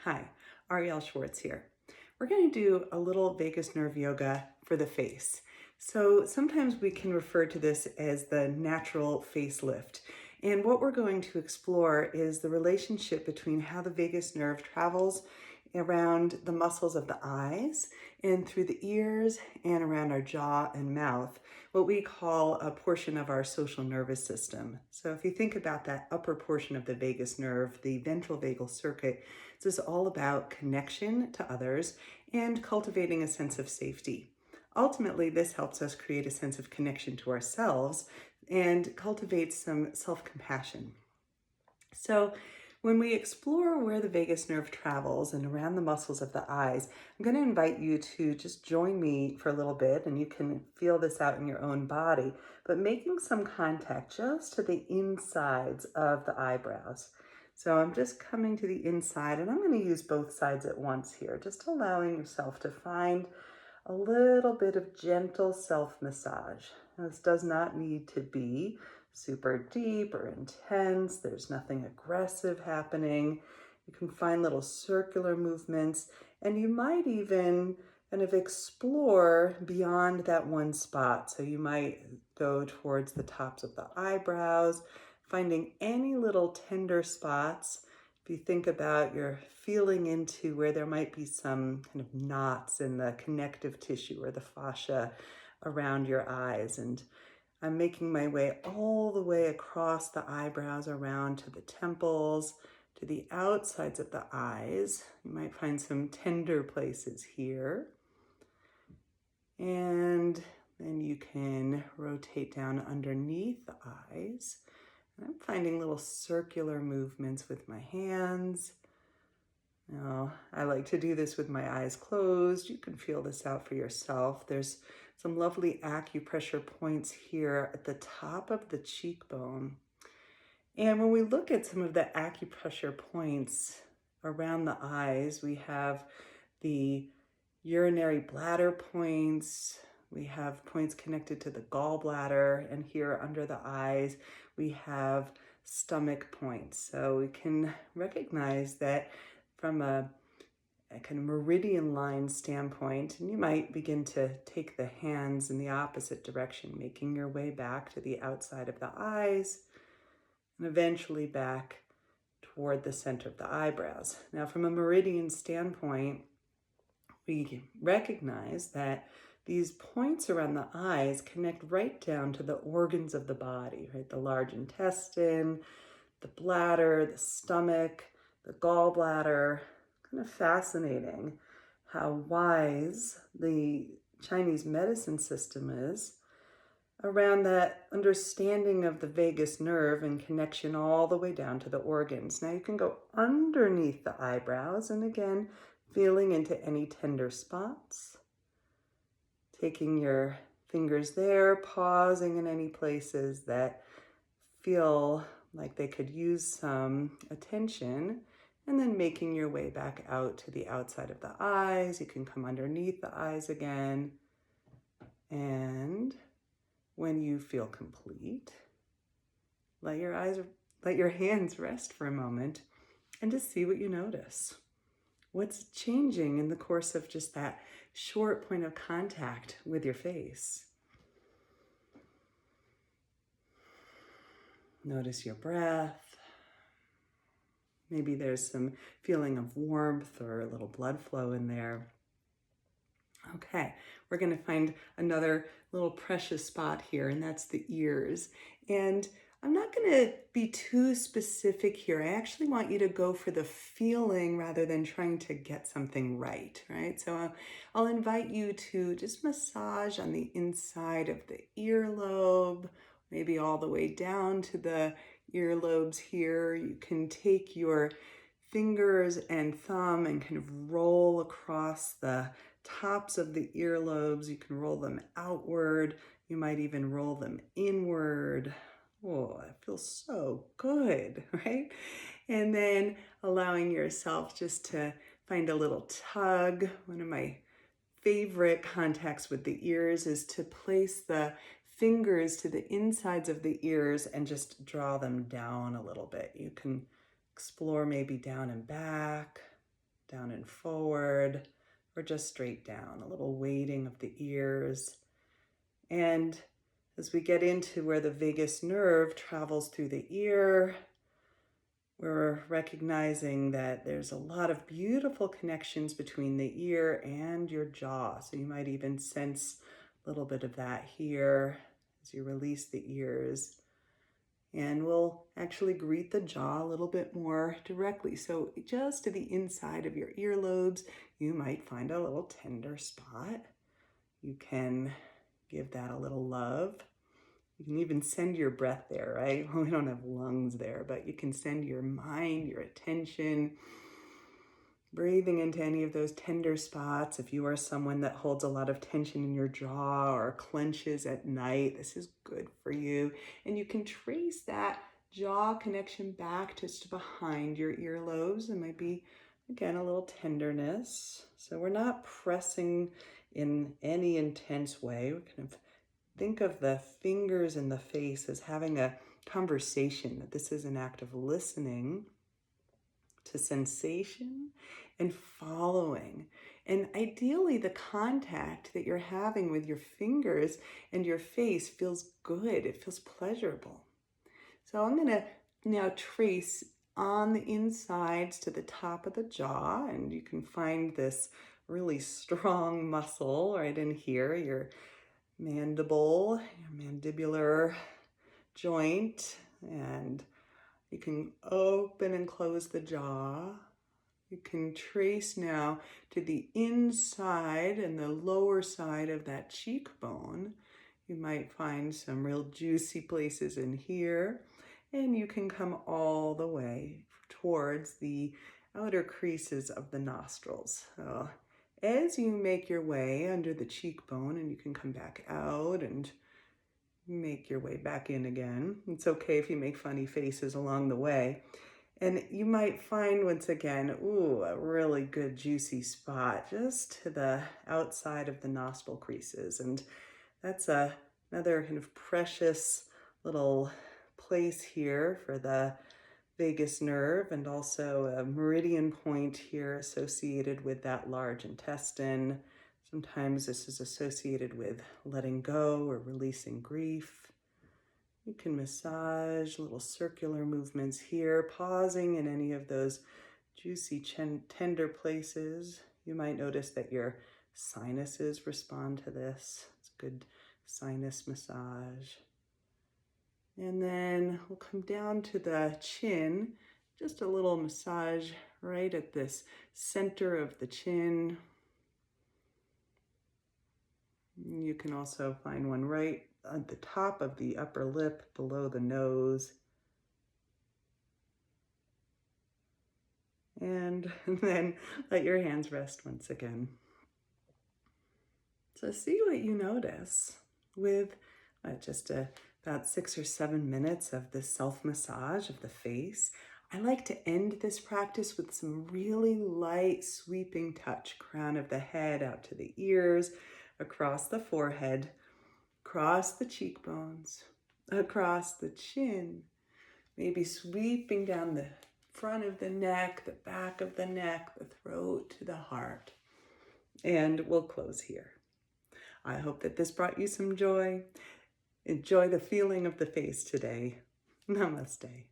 Hi, Ariel Schwartz here. We're going to do a little vagus nerve yoga for the face. So sometimes we can refer to this as the natural facelift. And what we're going to explore is the relationship between how the vagus nerve travels around the muscles of the eyes and through the ears and around our jaw and mouth, what we call a portion of our social nervous system. So if you think about that upper portion of the vagus nerve, the ventral vagal circuit, this is all about connection to others and cultivating a sense of safety. Ultimately, this helps us create a sense of connection to ourselves and cultivate some self-compassion. So when we explore where the vagus nerve travels and around the muscles of the eyes, I'm going to invite you to just join me for a little bit, and you can feel this out in your own body, but making some contact just to the insides of the eyebrows. So I'm just coming to the inside, and I'm going to use both sides at once here, just allowing yourself to find a little bit of gentle self-massage. This does not need to be super deep or intense. There's nothing aggressive happening. You can find little circular movements, and you might even kind of explore beyond that one spot. So you might go towards the tops of the eyebrows, finding any little tender spots. If you think about you're feeling into where there might be some kind of knots in the connective tissue or the fascia around your eyes. And I'm making my way all the way across the eyebrows, around to the temples, to the outsides of the eyes. You might find some tender places here. And then you can rotate down underneath the eyes. And I'm finding little circular movements with my hands. Now, I like to do this with my eyes closed. You can feel this out for yourself. There's some lovely acupressure points here at the top of the cheekbone. And when we look at some of the acupressure points around the eyes, we have the urinary bladder points, we have points connected to the gallbladder, and here under the eyes, we have stomach points. So we can recognize that from a kind of meridian line standpoint, and you might begin to take the hands in the opposite direction, making your way back to the outside of the eyes and eventually back toward the center of the eyebrows. Now, from a meridian standpoint, we recognize that these points around the eyes connect right down to the organs of the body, right? The large intestine, the bladder, the stomach, the gallbladder. Kind of fascinating how wise the Chinese medicine system is around that understanding of the vagus nerve and connection all the way down to the organs. Now you can go underneath the eyebrows, and again, feeling into any tender spots. Taking your fingers there, pausing in any places that feel like they could use some attention, and then making your way back out to the outside of the eyes. You can come underneath the eyes again. And when you feel complete, let your hands rest for a moment and just see what you notice. What's changing in the course of just that short point of contact with your face? Notice your breath. Maybe there's some feeling of warmth or a little blood flow in there. Okay, we're going to find another little precious spot here, and that's the ears. And I'm not going to be too specific here. I actually want you to go for the feeling rather than trying to get something right? So I'll invite you to just massage on the inside of the earlobe, maybe all the way down to the earlobes here. You can take your fingers and thumb and kind of roll across the tops of the earlobes. You can roll them outward. You might even roll them inward. Oh, that feels so good, right? And then allowing yourself just to find a little tug. One of my favorite contacts with the ears is to place the fingers to the insides of the ears and just draw them down a little bit. You can explore maybe down and back, down and forward, or just straight down, a little weighting of the ears. And as we get into where the vagus nerve travels through the ear, we're recognizing that there's a lot of beautiful connections between the ear and your jaw. So you might even sense a little bit of that here as you release the ears. And we'll actually greet the jaw a little bit more directly. So just to the inside of your earlobes, you might find a little tender spot. You can give that a little love. You can even send your breath there, right? Well, we don't have lungs there, but you can send your mind, your attention, breathing into any of those tender spots. If you are someone that holds a lot of tension in your jaw or clenches at night, this is good for you. And you can trace that jaw connection back just behind your earlobes. It might be, again, a little tenderness. So we're not pressing in any intense way. We're kind of think of the fingers in the face as having a conversation, that this is an act of listening to sensation and following. And ideally, the contact that you're having with your fingers and your face feels good. It feels pleasurable. So I'm going to now trace on the insides to the top of the jaw, and you can find this really strong muscle right in here, your mandible, your mandibular joint, and you can open and close the jaw. You can trace now to the inside and the lower side of that cheekbone. You might find some real juicy places in here, and you can come all the way towards the outer creases of the nostrils. So as you make your way under the cheekbone, and you can come back out and make your way back in again. It's okay if you make funny faces along the way. And you might find, once again, a really good juicy spot just to the outside of the nostril creases. And that's another kind of precious little place here for the vagus nerve, and also a meridian point here associated with that large intestine. Sometimes this is associated with letting go or releasing grief. You can massage little circular movements here, pausing in any of those juicy, tender places. You might notice that your sinuses respond to this. It's good sinus massage. And then we'll come down to the chin, just a little massage right at this center of the chin. You can also find one right at the top of the upper lip, below the nose. And then let your hands rest once again. So see what you notice with just about 6 or 7 minutes of this self-massage of the face. I like to end this practice with some really light sweeping touch, crown of the head out to the ears, across the forehead, across the cheekbones, across the chin, maybe sweeping down the front of the neck, the back of the neck, the throat to the heart. And we'll close here. I hope that this brought you some joy. Enjoy the feeling of the face today. Namaste.